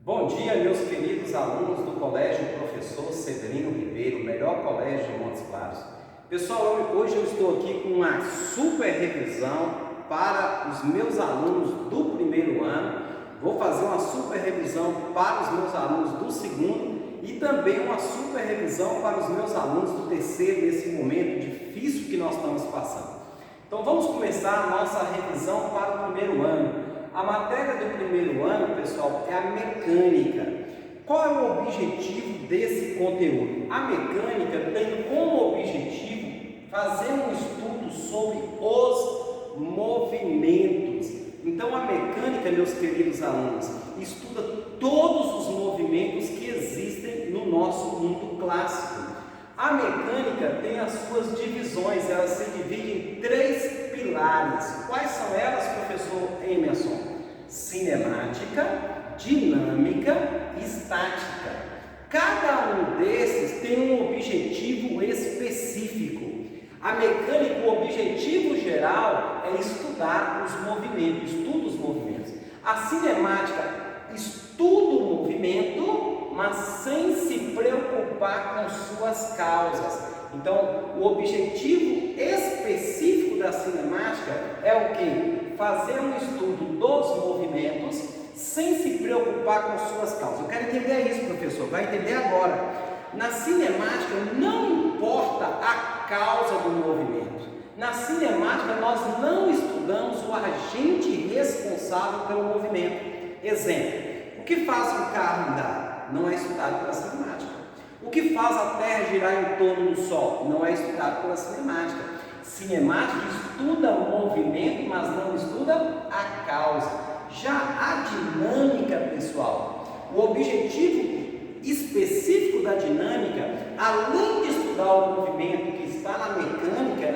Bom dia, meus queridos alunos do Colégio Professor Severino Ribeiro, o melhor colégio de Montes Claros. Pessoal, hoje eu estou aqui com uma super revisão para os meus alunos do primeiro ano. Vou fazer uma super revisão para os meus alunos do segundo e também uma super revisão para os meus alunos do terceiro, nesse momento difícil que nós estamos passando. Então vamos começar a nossa revisão para o primeiro ano. A matéria do primeiro ano, pessoal, é a mecânica. Qual é o objetivo desse conteúdo? A mecânica tem como objetivo fazer um estudo sobre os movimentos. Então, a mecânica, meus queridos alunos, estuda todos os movimentos que existem no nosso mundo clássico. A mecânica tem as suas divisões, elas se dividem em três pilares. Quais são elas, professor Emerson? Cinemática, dinâmica e estática. Cada um desses tem um objetivo específico. A mecânica, o objetivo geral é estudar os movimentos, estuda os movimentos. A cinemática estuda o movimento, mas sem se preocupar com suas causas. Então, o objetivo específico da cinemática é o quê? Fazer um estudo dos movimentos sem se preocupar com suas causas. Eu quero entender isso, professor, vai entender agora. Na cinemática não importa a causa do movimento. Na cinemática nós não estudamos o agente responsável pelo movimento. Exemplo, o que faz um carro andar? Não é estudado pela cinemática. O que faz a Terra girar em torno do Sol? Não é estudado pela cinemática. Cinemática estuda o movimento, mas não estuda a causa. Já a dinâmica, pessoal, o objetivo específico da dinâmica, além de estudar o movimento que está na mecânica,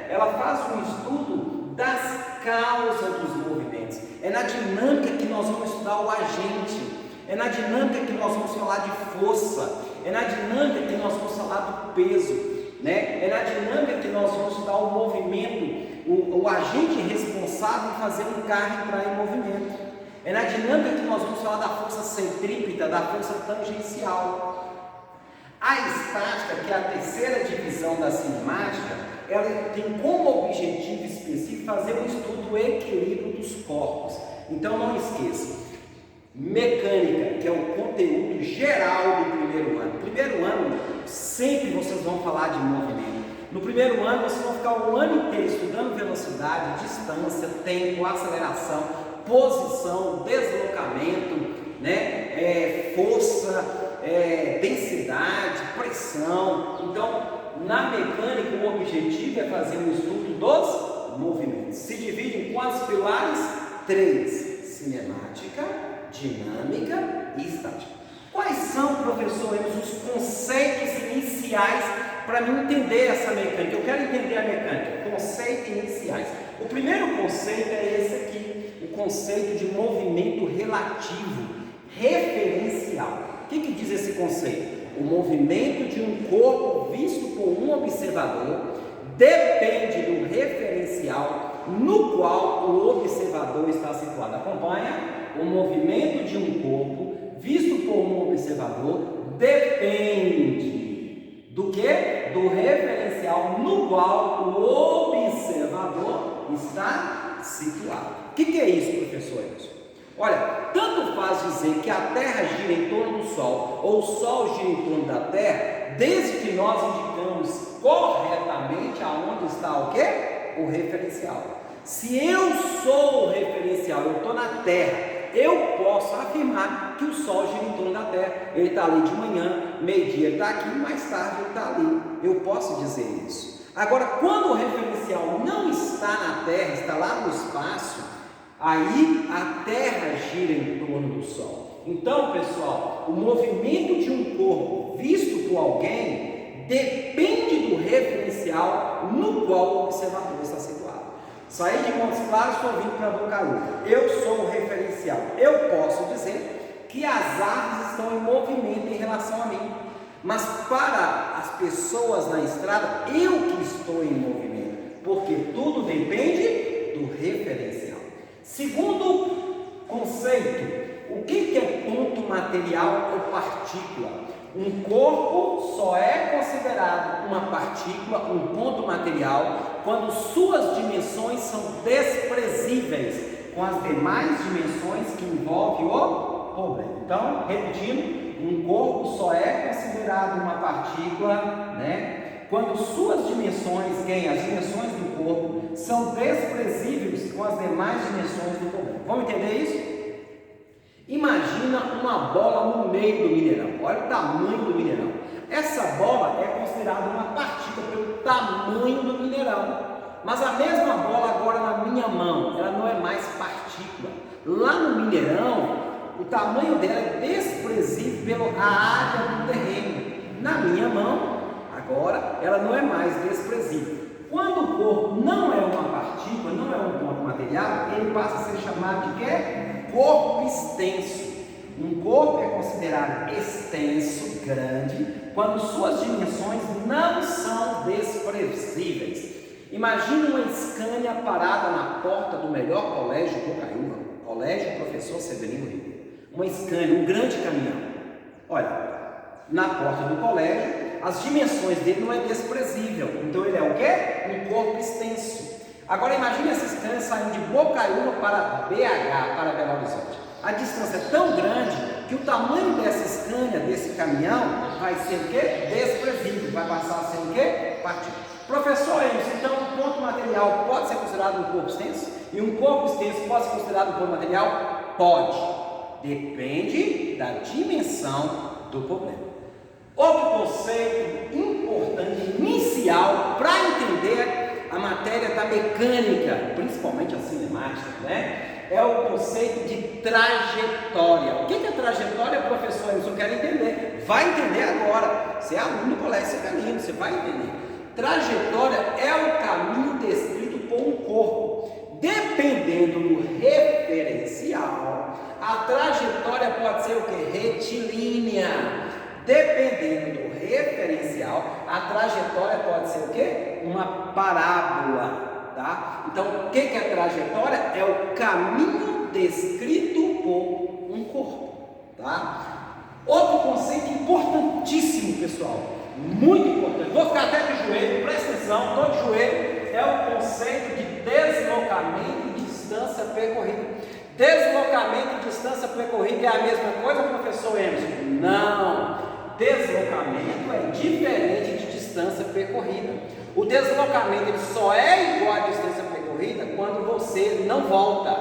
ela faz um estudo das causas dos movimentos. É na dinâmica que nós vamos estudar o agente. É na dinâmica que nós vamos falar de força. É na dinâmica que nós vamos falar do peso. É na dinâmica que nós vamos estudar o movimento, o agente responsável em fazer um carro entrar em movimento. É na dinâmica que nós vamos falar da força centrípeta, da força tangencial. A estática, que é a terceira divisão da cinemática, ela tem como objetivo específico fazer um estudo do equilíbrio dos corpos. Então não esqueça, mecânica, que é o conteúdo geral do primeiro ano. Primeiro ano, sempre vocês vão falar de movimento. No primeiro ano, vocês vão ficar o ano inteiro estudando velocidade, distância, tempo, aceleração, posição, deslocamento, força, densidade, pressão. Então, na mecânica, o objetivo é fazer um estudo dos movimentos. Se divide em quantos pilares? 3: cinemática, dinâmica e estática. Quais são, professor, os conceitos iniciais para mim entender essa mecânica? Eu quero entender a mecânica, conceitos iniciais. O primeiro conceito é esse aqui, o conceito de movimento relativo, referencial. O que diz esse conceito? O movimento de um corpo visto por um observador depende do referencial no qual o observador está situado. Acompanha? O movimento de um corpo visto por um observador depende do que? Do referencial no qual o observador está situado. O que é isso, professor? Olha, tanto faz dizer que a Terra gira em torno do Sol ou o Sol gira em torno da Terra, desde que nós indicamos corretamente aonde está o quê? O referencial. Se eu sou o referencial, eu estou na Terra, eu posso afirmar que o Sol gira em torno da Terra. Ele está ali de manhã, meio-dia ele está aqui, mais tarde ele está ali. Eu posso dizer isso. Agora, quando o referencial não está na Terra, está lá no espaço, aí a Terra gira em torno do Sol. Então, pessoal, o movimento de um corpo visto por alguém depende do referencial no qual o observador está situado. Saí de Montes Claros, estou vindo para Bocaú. Eu sou o referencial. Eu posso dizer que as árvores estão em movimento em relação a mim. Mas para as pessoas na estrada, eu que estou em movimento. Porque tudo depende do referencial. Segundo conceito, o que é ponto material ou partícula. Um corpo só é considerado uma partícula, um ponto material, quando suas dimensões são desprezíveis com as demais dimensões que envolvem o problema. Então, repetindo, um corpo só é considerado uma partícula, quando suas dimensões, as dimensões do corpo, são desprezíveis com as demais dimensões do problema. Vamos entender isso? Imagina uma bola no meio do mineirão. Olha o tamanho do mineirão. Essa bola é considerada uma partícula pelo tamanho do mineirão. Mas a mesma bola agora na minha mão, ela não é mais partícula. Lá no mineirão, o tamanho dela é desprezível pela área do terreno. Na minha mão, agora, ela não é mais desprezível. Quando o corpo não é uma partícula, não é um ponto material, ele passa a ser chamado de quê? Corpo extenso. Um corpo é considerado extenso, grande, quando suas dimensões não são desprezíveis. Imagine uma Scania parada na porta do melhor colégio do Bocaiúva, Colégio Professor Severino Ribeiro. Uma Scania, um grande caminhão. Olha, na porta do colégio, as dimensões dele não é desprezível. Então ele é o quê? Um corpo extenso. Agora imagine essa Scania saindo de Bocaiúva para BH, para Belo Horizonte. A distância é tão grande que o tamanho dessa Scania, desse caminhão, vai ser o quê? Desprezível. Vai passar a ser o quê? Partícula. Professor Emerson, então um ponto material pode ser considerado um corpo extenso? E um corpo extenso pode ser considerado um ponto material? Pode. Depende da dimensão do problema. Outro conceito importante, inicial, para entender a matéria da mecânica, principalmente a cinemática, é o conceito de trajetória. O que é trajetória, professor Emerson? Eu quero entender. Vai entender agora. Você é aluno do colégio Severino, você vai entender. Trajetória é o caminho descrito por um corpo. Dependendo do referencial, a trajetória pode ser o que? Retilínea. Dependendo do referencial, a trajetória pode ser o quê? Uma parábola, tá? Então, o que é trajetória? É o caminho descrito por um corpo, tá? Outro conceito importantíssimo, pessoal, muito importante. Vou ficar até de joelho, presta atenção, estou de joelho. É o conceito de deslocamento e distância percorrida. Deslocamento e distância percorrida é a mesma coisa, professor Emerson? Não. Deslocamento é diferente de distância percorrida. O deslocamento ele só é igual à distância percorrida quando você não volta,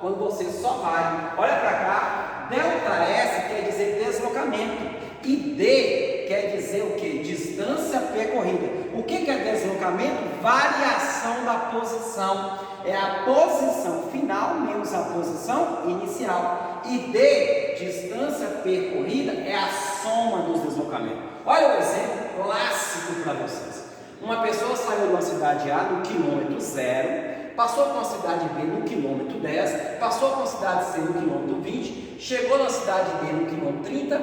quando você só vai. Olha para cá, ΔS quer dizer deslocamento e D quer dizer o que? Distância percorrida. O que é deslocamento? Variação da posição. É a posição final menos a posição inicial. E D, distância percorrida, é a soma dos deslocamentos. Olha o exemplo clássico para vocês. Uma pessoa saiu de uma cidade A no quilômetro 0, passou para uma cidade B no quilômetro 10, passou para uma cidade C no quilômetro 20, chegou na cidade D no quilômetro 30,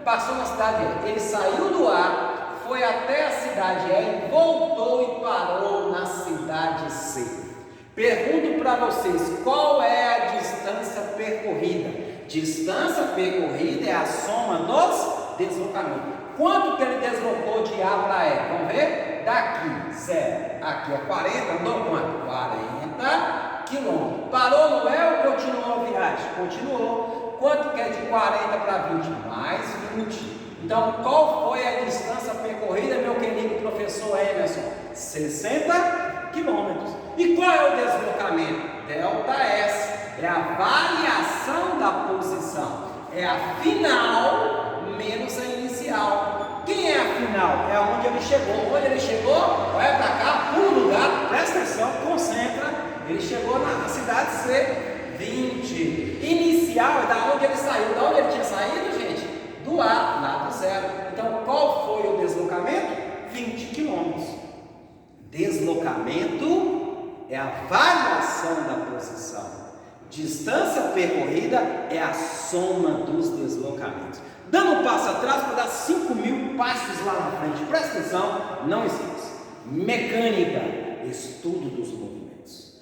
passou na cidade E. Ele saiu do A, foi até a cidade E e voltou e parou na cidade C. Pergunto para vocês, qual é a distância percorrida? Distância percorrida é a soma dos deslocamentos. Quanto que ele deslocou de A para E? Vamos ver? Daqui, 0. Aqui é 40, andou quanto? 40 quilômetros. Parou no E ou continuou a viagem? Continuou. Quanto que é de 40 para 20? Mais 20. Então, qual foi a distância percorrida, meu querido professor Emerson? 60 quilômetros. E qual é o deslocamento? ΔS. É a variação da posição. É a final menos a inicial. Quem é a final? É onde ele chegou. Onde ele chegou? Vai para cá, pula o lugar, presta atenção, concentra. Ele chegou na cidade C, 20. Inicial é da onde ele saiu. Da onde ele tinha saído, gente? Do A, lá do 0. Então, qual foi o deslocamento? 20 quilômetros. Deslocamento é a variação da posição. Distância percorrida é a soma dos deslocamentos. Dando um passo atrás para dar 5.000 passos lá na frente. Presta atenção, não esqueça. Mecânica, estudo dos movimentos.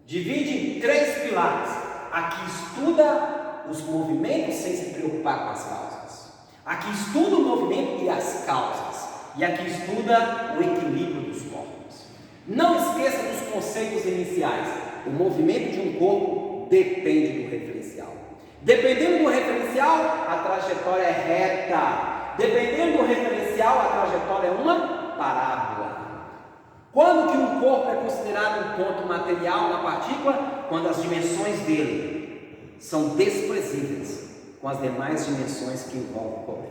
Divide em 3 pilares. Aqui estuda os movimentos sem se preocupar preocupar com as causas. Aqui estuda o movimento e as causas. E aqui estuda o equilíbrio dos corpos. Não esqueça dos conceitos iniciais. O movimento de um corpo depende do referencial. Dependendo do referencial, a trajetória é reta. Dependendo do referencial, a trajetória é uma parábola. Quando que um corpo é considerado um ponto material na partícula? Quando as dimensões dele são desprezíveis com as demais dimensões que envolvem o corpo.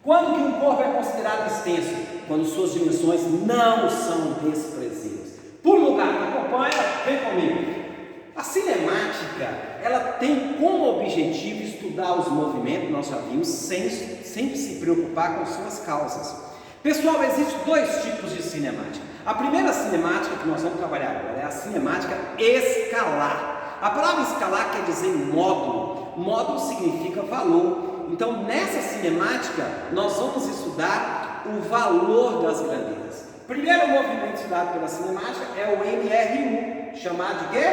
Quando que um corpo é considerado extenso? Quando suas dimensões não são desprezíveis. Por lugar que acompanha, vem comigo. A cinemática, ela tem como objetivo estudar os movimentos, nós já vimos, sem se preocupar com suas causas. Pessoal, existem dois tipos de cinemática. A primeira cinemática que nós vamos trabalhar agora é a cinemática escalar. A palavra escalar quer dizer módulo. Módulo significa valor. Então, nessa cinemática, nós vamos estudar o valor das grandezas. Primeiro movimento estudado pela cinemática é o MRU, chamado de quê?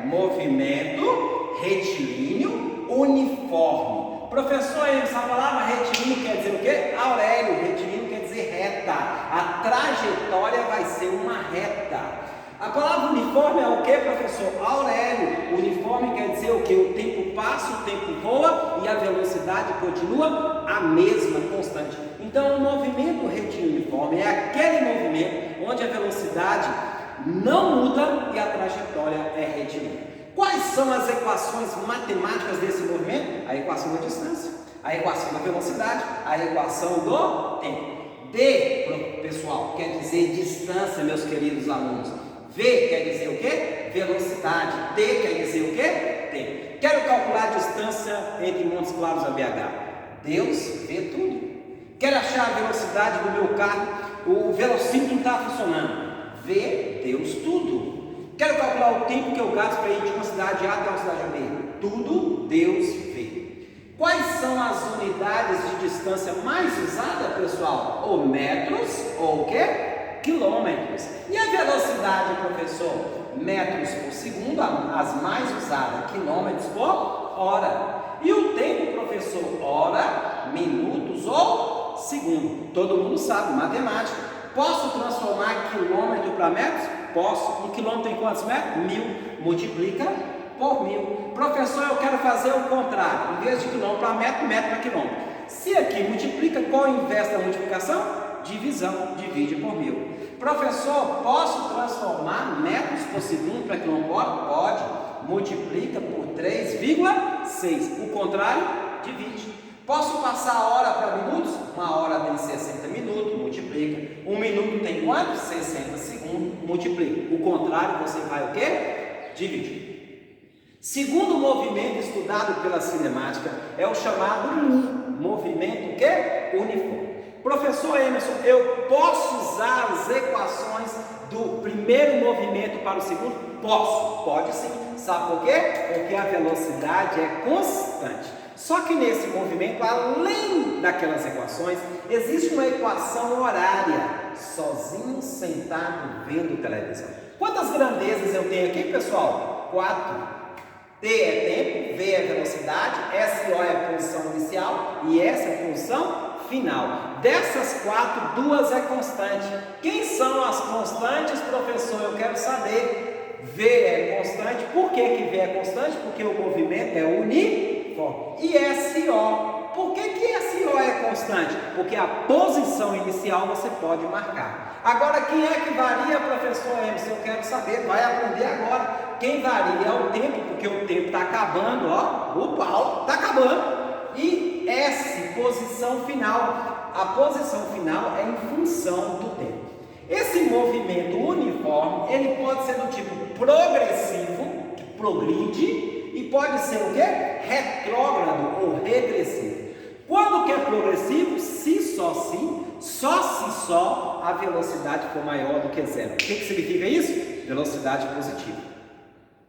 Movimento retilíneo uniforme. Professor, essa palavra retilíneo quer dizer o quê? Aurélio, retilíneo quer dizer reta. A trajetória vai ser uma reta. A palavra uniforme é o que, professor? Aurélio. Uniforme quer dizer o que? O tempo passa, o tempo voa e a velocidade continua a mesma, constante. Então, o movimento retilíneo uniforme é aquele movimento onde a velocidade não muda e a trajetória é retilínea. Quais são as equações matemáticas desse movimento? A equação da distância, a equação da velocidade, a equação do tempo. D, pessoal, quer dizer distância, meus queridos alunos. V quer dizer o quê? Velocidade. T quer dizer o quê? Tempo. Quero calcular a distância entre Montes Claros e BH. Deus vê tudo. Quero achar a velocidade do meu carro, o velocímetro não está funcionando. Vê Deus tudo. Quero calcular o tempo que eu gasto para ir de uma cidade A até uma cidade B. Tudo Deus vê. Quais são as unidades de distância mais usadas, pessoal? Ou metros ou o quê? Quilômetros. E a velocidade, professor? Metros por segundo, as mais usadas, quilômetros por hora. E o tempo, professor? Hora, minutos ou segundo. Todo mundo sabe, matemática. Posso transformar quilômetro para metros? Posso. Um quilômetro tem quantos metros? 1000. Multiplica por 1000. Professor, eu quero fazer o contrário. Em vez de quilômetro para metro, metro para quilômetro. Se aqui multiplica, qual é o inverso da multiplicação? Divisão. Divide por 1000. Professor, posso transformar metros por segundo para quilômetro por hora? Pode. Multiplica por 3,6. O contrário, divide. Posso passar a hora para minutos? Uma hora tem 60 minutos, multiplica. Um minuto tem quanto? 60 segundos, multiplica. O contrário, você vai o quê? Dividir. Segundo movimento estudado pela cinemática é o chamado movimento o quê? Uniforme. Professor Emerson, eu posso usar as equações do primeiro movimento para o segundo? Posso, pode sim. Sabe por quê? Porque a velocidade é constante. Só que nesse movimento, além daquelas equações, existe uma equação horária, sozinho, sentado, vendo televisão. Quantas grandezas eu tenho aqui, pessoal? 4. T é tempo, V é velocidade, SO é a posição inicial e S é a posição final. Dessas 4, 2 é constante. Quem são as constantes, professor? Eu quero saber. V é constante. Por que V é constante? Porque o movimento é uniforme. E SO. Por que SO é constante? Porque a posição inicial você pode marcar. Agora, quem é que varia, professor Emerson? Eu quero saber. Vai aprender agora. Quem varia é o tempo, porque o tempo está acabando, ó. O pau está acabando. E S, posição final. A posição final é em função do tempo. Esse movimento uniforme, ele pode ser do tipo progressivo, que progride, e pode ser o quê? Retrógrado ou regressivo. Quando que é progressivo? Se só a velocidade for maior do que zero. O que significa isso? Velocidade positiva.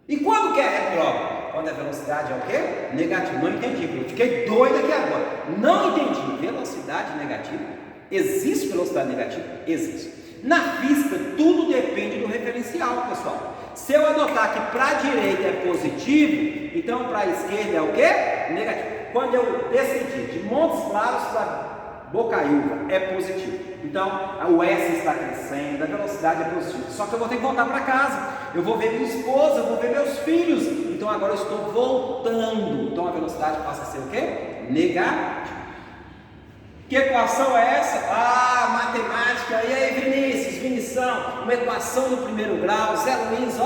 E quando que é retrógrado? Quando a velocidade é o quê? Negativa. Não entendi, eu fiquei doido aqui agora. Não entendi. Velocidade negativa? Existe velocidade negativa? Existe. Na física, tudo depende do referencial, pessoal. Se eu adotar que para a direita é positivo, então para a esquerda é o quê? negativo. Quando eu decidi de Montes Claros para Bocaiúva, é positivo. Então, o S está crescendo, a velocidade é positiva. Só que eu vou ter que voltar para casa. Eu vou ver minha esposa, eu vou ver meus filhos. Então, agora eu estou voltando. Então, a velocidade passa a ser o quê? Negativa. Que equação é essa? Matemática. E aí, Vinição, uma equação do primeiro grau, Zé Luiz,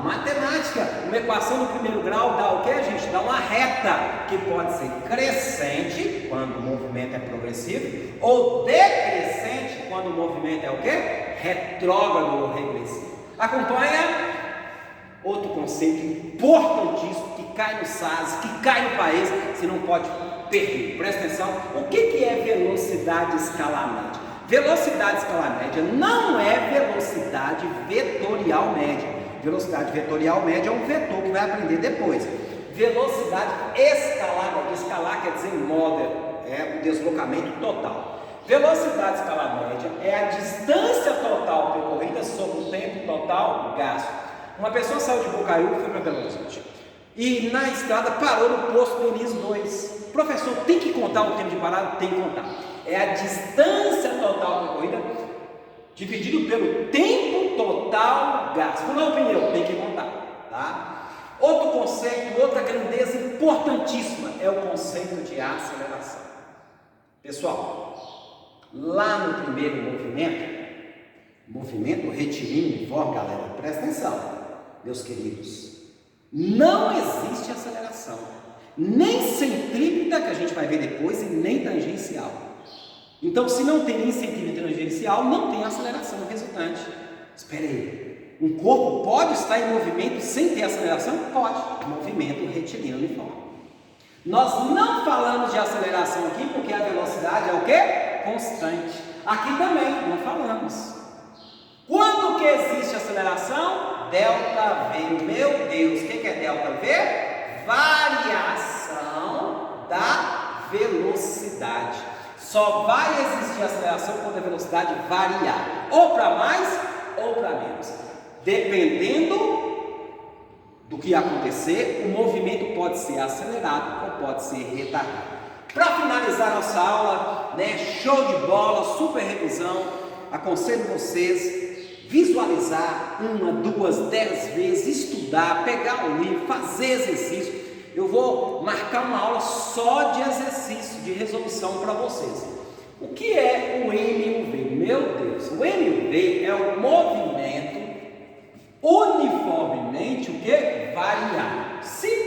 matemática. Uma equação do primeiro grau dá o que, gente? Dá uma reta, que pode ser crescente, quando o movimento é progressivo, ou decrescente, quando o movimento é o que? Retrógrado ou regressivo. Acompanha? Outro conceito importantíssimo, que cai no SAS, que cai no país, você não pode perder. Presta atenção, o que é velocidade escalar média? Velocidade escalar média não é velocidade vetorial média. Velocidade vetorial média é um vetor que vai aprender depois. Velocidade escalar média, escalar quer dizer model, é o deslocamento total. Velocidade escalar média é a distância total percorrida sobre o tempo total gasto. Uma pessoa saiu de Bocaiúva e foi para Belo Horizonte. E na estrada parou no posto do Elis 2. Professor, tem que contar o tempo de parada? Tem que contar. É a distância total percorrida dividido pelo tempo total gasto. Furou o pneu? Tem que contar, tá? Outro conceito, outra grandeza importantíssima é o conceito de aceleração. Pessoal, lá no primeiro movimento retilíneo uniforme, galera, presta atenção, meus queridos, não existe aceleração, nem centrípeta, que a gente vai ver depois, e nem tangencial. Então, se não tem nem centrípeta nem tangencial, não tem aceleração resultante. Espera aí, um corpo pode estar em movimento sem ter aceleração? Pode, movimento retilíneo uniforme. Nós não falamos de aceleração aqui, porque a velocidade é o quê? Constante. Aqui também não falamos. Quando que existe aceleração? Delta V. Meu Deus, o que é delta V? Variação da velocidade. Só vai existir aceleração quando a velocidade variar, ou para mais ou para menos. Dependendo do que acontecer, o movimento pode ser acelerado ou pode ser retardado. Para finalizar nossa aula, show de bola, super revisão, aconselho vocês visualizar 1, 2, 10 vezes, estudar, pegar o livro, fazer exercício. Eu vou marcar uma aula só de exercício, de resolução para vocês. O que é o MUV? Meu Deus, o MUV é o movimento uniformemente o que? Variado. Se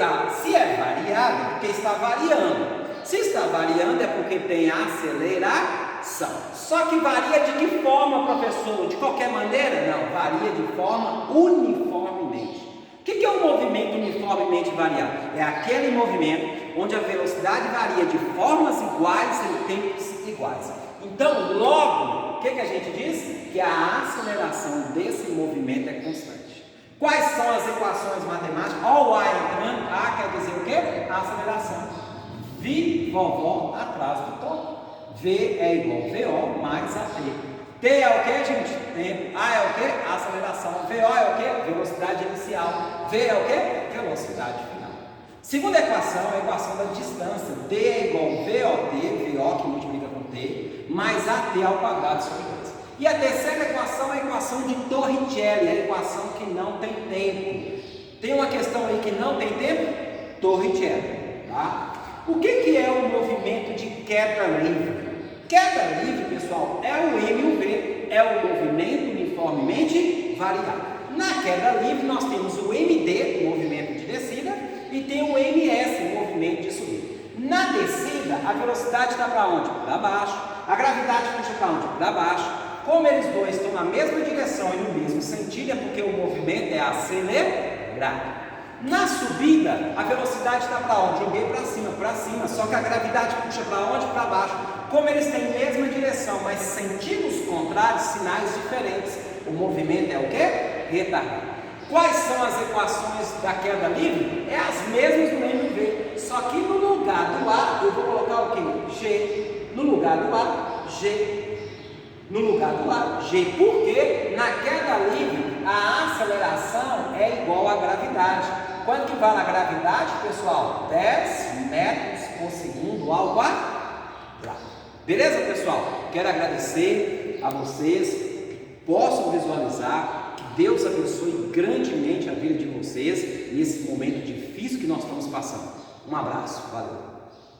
é variado, é porque está variando. Se está variando, é porque tem aceleração. Só que varia de que forma, professor? De qualquer maneira? Não, varia de forma uniformemente. O que é um movimento uniformemente variado? É aquele movimento onde a velocidade varia de formas iguais em tempos iguais. Então, logo, o que a gente diz? Que a aceleração desse movimento é constante. Quais são as equações matemáticas? Olha o A entrando, A quer dizer o quê? A aceleração. Vi, vovó, atrás do tom. V é igual VO mais AT. T é o que, gente? Tempo. A é o que? Aceleração. VO é o que? Velocidade inicial. V é o que? Velocidade final. Segunda equação é a equação da distância. D é igual VOT, VO que multiplica com T, mais AT ao quadrado sobre 2. E a terceira equação é a equação de Torricelli, a equação que não tem tempo. Tem uma questão aí que não tem tempo? Torricelli, tá? O que é o movimento de queda livre? Queda livre, pessoal, é o MUV, é o movimento uniformemente variado. Na queda livre, nós temos o MD, o movimento de descida, e tem o MS, o movimento de subida. Na descida, a velocidade está para onde? Para baixo. A gravidade puxa para onde? Para baixo. Como eles dois estão na mesma direção e no mesmo sentido, é porque o movimento é acelerado. Na subida, a velocidade está para onde? Joguei para cima, só que a gravidade puxa para onde? Para baixo. Como eles têm a mesma direção, mas sentidos contrários, sinais diferentes, o movimento é o quê? Retardado. Quais são as equações da queda livre? É as mesmas do MV, só que no lugar do A, eu vou colocar o quê? G. No lugar do A, G. No lugar do A, G. Porque na queda livre, a aceleração é igual à gravidade. Quanto que vale a gravidade, pessoal? 10 metros por segundo ao quadrado. Beleza, pessoal? Quero agradecer a vocês que possam visualizar, que Deus abençoe grandemente a vida de vocês nesse momento difícil que nós estamos passando. Um abraço, valeu!